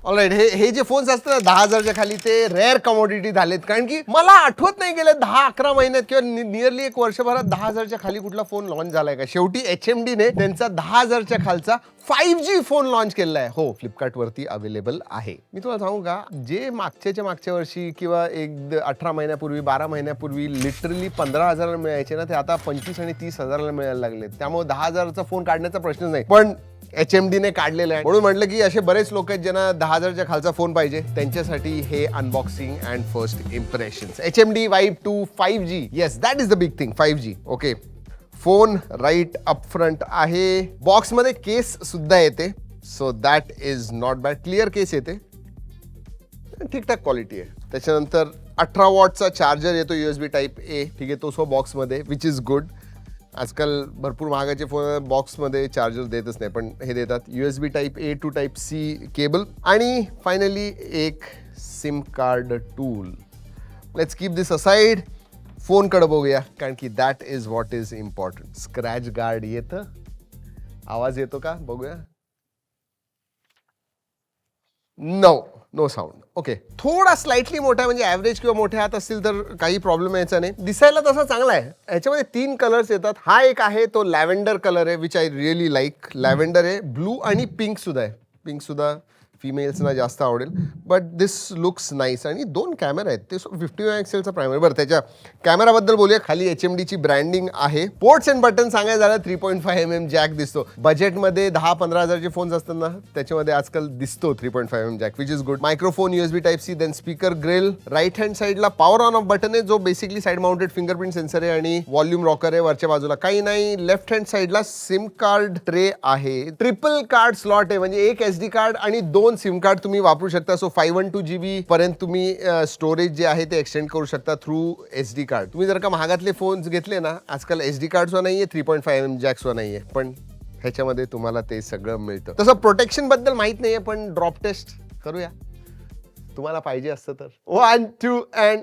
All right, हे जे phones असतात ना 10,000च्या खाली ते रेअर कमोडिटी झालेत, कारण की मला आठवत नाही गेलं 10-11 महिन्यात किंवा नियरली एक वर्षभरात 10,000च्या खाली कुठला फोन लॉन्च झालाय का. शेवटी HMD ने त्यांचा 10,000च्या खालचा 5G फोन लॉन्च केलेला आहे. हो, फ्लिपकार्ट वरती अवेलेबल आहे. मी तुम्हाला सांगू का, जे मागच्या वर्षी किंवा 18 महिन्यापूर्वी 12 महिन्यापूर्वी लिटरली 15,000 मिळायचे ना, ते आता 25 आणि 30,000 मिळायला लागले. त्यामुळे 10,000चा फोन काढण्याचा प्रश्नच नाही. पण HMD ने काढलेलं आहे, म्हणून म्हटलं की असे बरेच लोक आहेत ज्यांना 10,000च्या खालचा फोन पाहिजे, त्यांच्यासाठी हे unboxing and first impressions. HMD Vibe 2 5G. Yes, that is the big thing, 5G. Okay, phone right up front आहे. बॉक्समध्ये केस सुद्धा येते, so that is not bad. Clear case येते, ठीकठाक क्वालिटी आहे. त्याच्यानंतर 18 वॉटचा चार्जर येतो USB Type-A. ठीक आहे, तो सो बॉक्समध्ये, विच इज गुड. आजकाल भरपूर महागाचे फोन बॉक्समध्ये चार्जर देतच नाही, पण हे देतात. USB Type-A to Type-C cable. आणि फायनली एक sim card tool. Let's keep this aside. फोनकडे बघूया, कारण की that is what is important. Scratch guard येतं, आवाज येतो का बघूया. No sound. ओके, थोडा स्लाइटली मोठा, म्हणजे ॲव्हरेज किंवा मोठे हात असतील तर काही प्रॉब्लेम यायचा नाही. दिसायला तसा चांगला आहे. याच्यामध्ये 3 कलर्स येतात. हा एक आहे तो लॅव्हेंडर कलर आहे, which I really like. Lavender आहे, ब्लू आणि पिंक सुद्धा आहे. पिंक सुद्धा फिमेल्सना जास्त आवडेल, बट दिस लुक्स नाईस. आणि 2 कॅमेरा आहेत, ते 50 मेगापिक्सेलचा प्रायमरी. बरं, त्याच्या कॅमेराबद्दल बोलूया. खाली HMDची ब्रँडिंग आहे. पोर्ट्स अँड बटन सांगायचं झालं 3.5mm जॅक दिसतो. बजेटमध्ये 10-15 हजारचे फोन्स असतात ना, त्याच्यामध्ये आजकाल दिसतो 3.5mm jack, which is good. Microphone USB Type-C, then speaker grille. Right hand साईडला पॉवर ऑन ऑफ बटन आहे, जो basically side mounted fingerprint sensor आहे आणि व्हॉल्यूम रॉकर आहे वरच्या बाजूला. काही नाही. लेफ्ट हँड साईडला सिम कार्ड ट्रे आहे. ट्रिपल कार्ड स्लॉट आहे, म्हणजे एक SD कार्ड आणि 2 सिम कार्ड तुम्ही वापरू शकता. सो 512 GB पर्यंत तुम्ही स्टोरेज जे आहे ते एक्सटेंड करू शकता थ्रू SD कार्ड. तुम्ही जर का महागातले फोन्स घेतले ना, आजकाल SD कार्ड सुद्धा नाहीये, 3.5mm जॅक सुद्धा नाहीये, पण ह्याच्यामध्ये तुम्हाला ते सगळं मिळतं. तसं प्रोटेक्शन बद्दल माहित नाहीये, पण ड्रॉप टेस्ट करूया तुम्हाला पाहिजे असतं तर. 1 2 अँड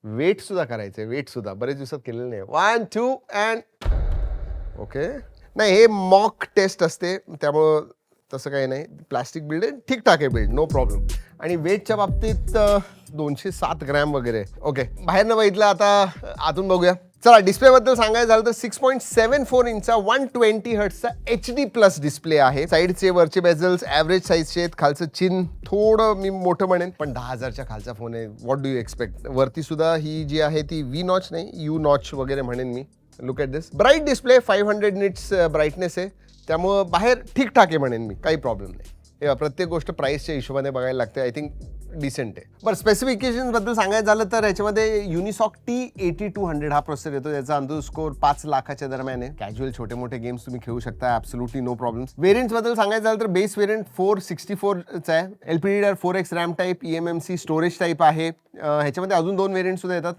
वेट सुद्धा करायचंय. वेट सुद्धा बरेच दिवसात केलेलं नाही. 1 2 अँड ओके. नाही, हे मॉक टेस्ट असते, त्यामुळं तसं काही नाही. प्लास्टिक बिल्ड आहे, ठीकठाक आहे बिल्ड, नो प्रॉब्लेम. आणि वेटच्या बाबतीत 207 ग्रॅम वगैरे. ओके, बाहेरनं बघितलं, आता आतून बघूया. चला, डिस्प्लेबद्दल सांगायचं झालं तर 6.74 इंचचा 120 हर्ट्सचा HD+ डिस्प्ले आहे. साईडचे वरचे बेझल्स ॲव्हरेज साईजचे आहेत. खालचं चिन्ह थोडं मी मोठं म्हणेन, पण 10,000च्या खालचा फोन आहे. What do you expect. वरती सुद्धा ही जी आहे ती V नॉच नाही, U नॉच वगैरे म्हणेन मी. Look at this. Bright display, 500 nits brightness आहे, त्यामुळं बाहेर ठीकठाक आहे म्हणेन मी, काही प्रॉब्लेम नाही. हे प्रत्येक गोष्ट प्राईसच्या हिशोबाने बघायला लागते. आय थिंक डिसेंट आहे. बरं, स्पेसिफिकेशन बद्दल सांगायचं झालं तर याच्यामध्ये युनिसॉक T8200 हा प्रोसेसर येतो. त्याचा अंदाज स्कोर 5 लाखाच्या दरम्यान आहे. कॅज्युअल छोटे मोठे गेम्स तुम्ही खेळू शकता, ॲब्सोल्युटली नो प्रॉब्लेम्स. वेरियंट्स बद्दल सांगायचं झालं तर बेस वेरियंट 464चा आहे. LPDDR4X RAM type, eMMC storage type आहे. ह्याच्यामध्ये अजून 2 वेरियंट सुद्धा येतात.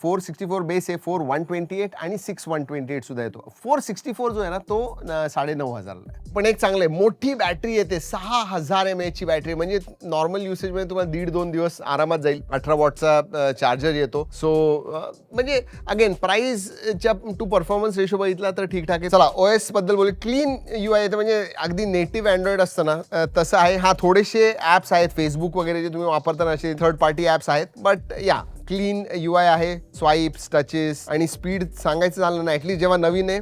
464 बेस आहे, 4128 आणि 6128 सुद्धा येतो. 464 जो आहे ना, तो 9,500 आहे. पण एक चांगलं आहे, मोठी बॅटरी येते. 6000 mAh ची बॅटरी, म्हणजे नॉर्मल युसेजमध्ये तुम्हाला 1.5-2 दिवस आरामात जाईल. 18 वॉटचा चार्जर येतो. सो म्हणजे अगेन प्राइसच्या टू परफॉर्मन्स रेशो बघितला तर ठीकठाक आहे. चला, OS बद्दल बोलू. क्लीन UI येतं, म्हणजे अगदी नेटिव्ह अँड्रॉइड असतं ना तसं आहे. हा, थोडेसे ॲप्स आहेत, फेसबुक वगैरे जे तुम्ही वापरताना असे थर्ड पार्टी ॲप्स आहेत, बट या क्लीन UI आहे. स्वाईप्स, टचेस आणि स्पीड सांगायचं झालं ना, ॲटलीस्ट जेव्हा नवीन आहे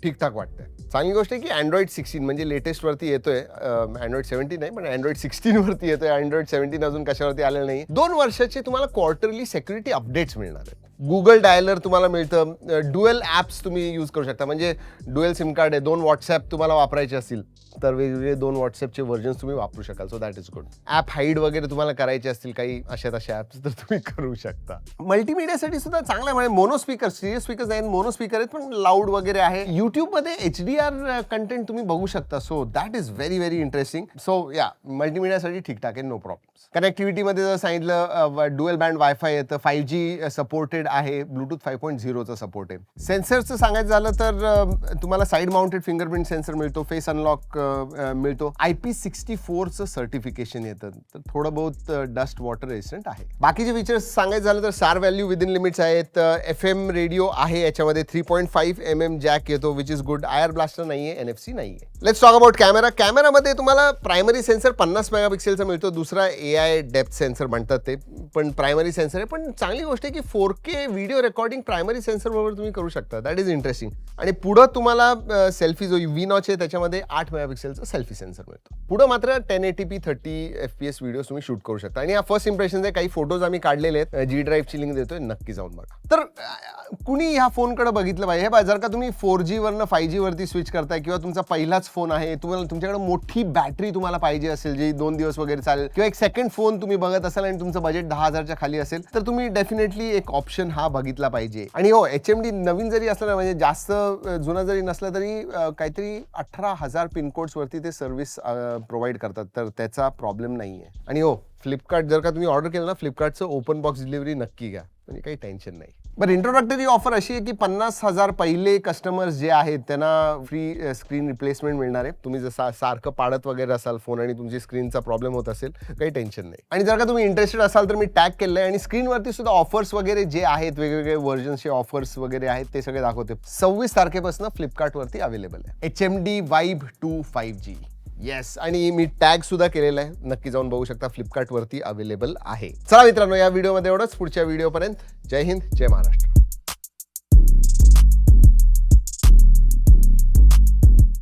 ठीकठाक वाटतंय. चांगली गोष्ट आहे की Android 16 म्हणजे लेटेस्टवरती येतोय. Android 17 नाही, पण Android 16 वरती येतोय. Android 17 अजून कशावरती आलेलं नाही. 2 वर्षाचे तुम्हाला क्वार्टरली सिक्युरिटी अपडेट्स मिळणार आहेत. गुगल डायलर तुम्हाला मिळतं. डुएल ॲप्स तुम्ही यूज करू शकता, म्हणजे डुएल सिम कार्ड आहे. 2 व्हॉट्सॲप तुम्हाला वापरायचे असतील तर वेगवेगळे 2 व्हॉट्सॲपचे व्हर्जन्स तुम्ही वापरू शकाल. So that is good. App hide वगैरे तुम्हाला करायचे असतील काही अशा ॲप्स तर तुम्ही करू शकता. मल्टीमीडियासाठी सुद्धा चांगला आहे, म्हणजे मोनो स्पीकर, सिरियस स्पीकर्स आहेत, मोनो स्पीकर आहेत, पण लाऊड वगैरे आहे. यूट्यूबमध्ये HDR कंटेंट तुम्ही बघू शकता. So that is very very interesting. So या मल्टीमीडियासाठी ठीकठाक आहे, नो प्रॉब्लेम्स. कनेक्टिव्हिटीमध्ये जर सांगितलं, डुएल बँड वायफाय येतं, 5G सपोर्टेड आहे, ब्लूटूथ 5.0चा सपोर्ट आहे. सेन्सरचं सांगायचं झालं तर तुम्हाला साईड माउंटेड फिंगरप्रिंट सेन्सर मिळतो, फेस अनलॉक मिळतो. IP64चं सर्टिफिकेशन येतं, तर थोडं बहुत डस्ट वॉटर रेजिस्टंट आहे. बाकीचे फीचर्स सांगायचं झालं तर SAR व्हॅल्यू विदिन लिमिट्स आहेत. FM रेडिओ आहे याच्यामध्ये. 3.5mm जॅक येतो, which is good. IR blaster नाहीये, NFC नाहीये. Let's talk about camera. कॅमेरामध्ये तुम्हाला प्रायमरी सेन्सर 50 मेगापिक्सेलचा मिळतो. दुसरा AI डेप्थ सेन्सर म्हणतात ते, पण प्रायमरी सेन्सर आहे. पण चांगली गोष्ट आहे की 4K video recording primary sensor बरोबर तुम्ही करू शकता. That is interesting. आणि पुढं तुम्हाला सेल्फी जो V नॉच आहे त्याच्यामध्ये 8 मेगापिक्सेलचा सेल्फी सेन्सर मिळतो. पुढं मात्र 1080p 30 FPS व्हिडिओ तुम्ही शूट करू शकता. आणि हा फर्स्ट इम्प्रेशन आहे. काही फोटोज आम्ही काढलेले आहेत, G ड्राईव्हची लिंक देतोय, नक्की जाऊन बघा. तर कुणी ह्या फोनकडे बघितलं पाहिजे. हे जर का तुम्ही 4G वरनं 5G वरती स्विच करताय किंवा तुमचा पहिलाच फोन आहे, तुम्हाला तुमच्याकडे मोठी बॅटरी तुम्हाला पाहिजे असेल जी 2 दिवस वगैरे चालेल, किंवा एक सेकंड फोन तुम्ही बघत असाल आणि तुमचं बजेट 10,000च्या खाली असेल, तर तुम्ही डेफिनेटली एक ऑप्शन हा बघितला पाहिजे. आणि हो, HMD नवीन जरी असलं ना, म्हणजे जास्त जुना जरी नसला तरी काहीतरी 18,000 पिनकोड्स वरती ते सर्व्हिस प्रोव्हाइड करतात, तर त्याचा प्रॉब्लेम नाहीये. आणि हो, फ्लिपकार्ट जर का तुम्ही ऑर्डर केलं ना, फ्लिपकार्टचं ओपन बॉक्स डिलिव्हरी नक्की घ्या, म्हणजे काही टेन्शन नाही. बरं, इंट्रोडक्टरी ऑफर अशी आहे की 50,000 पहिले कस्टमर्स जे आहेत त्यांना फ्री स्क्रीन रिप्लेसमेंट मिळणार आहे. तुम्ही जर सारखं पाडत वगैरे असाल फोन आणि तुमची स्क्रीनचा प्रॉब्लेम होत असेल, काही टेन्शन नाही. आणि जर का तुम्ही इंटरेस्टेड असाल तर मी टॅग केलं आहे आणि स्क्रीनवरती सुद्धा ऑफर्स वगैरे जे आहेत, वेगवेगळे व्हर्जन्सचे ऑफर्स वगैरे आहेत ते सगळे दाखवते. 26 तारखेपासून फ्लिपकार्टवरती अवेलेबल आहे HMD Vibe 2 5G. येस, आणि मी टॅग सुद्धा केलेला आहे, नक्की जाऊन बघू शकता, फ्लिपकार्टवरती अवेलेबल आहे. चला मित्रांनो, या व्हिडिओमध्ये एवढंच. पुढच्या व्हिडिओपर्यंत जय हिंद, जय महाराष्ट्र.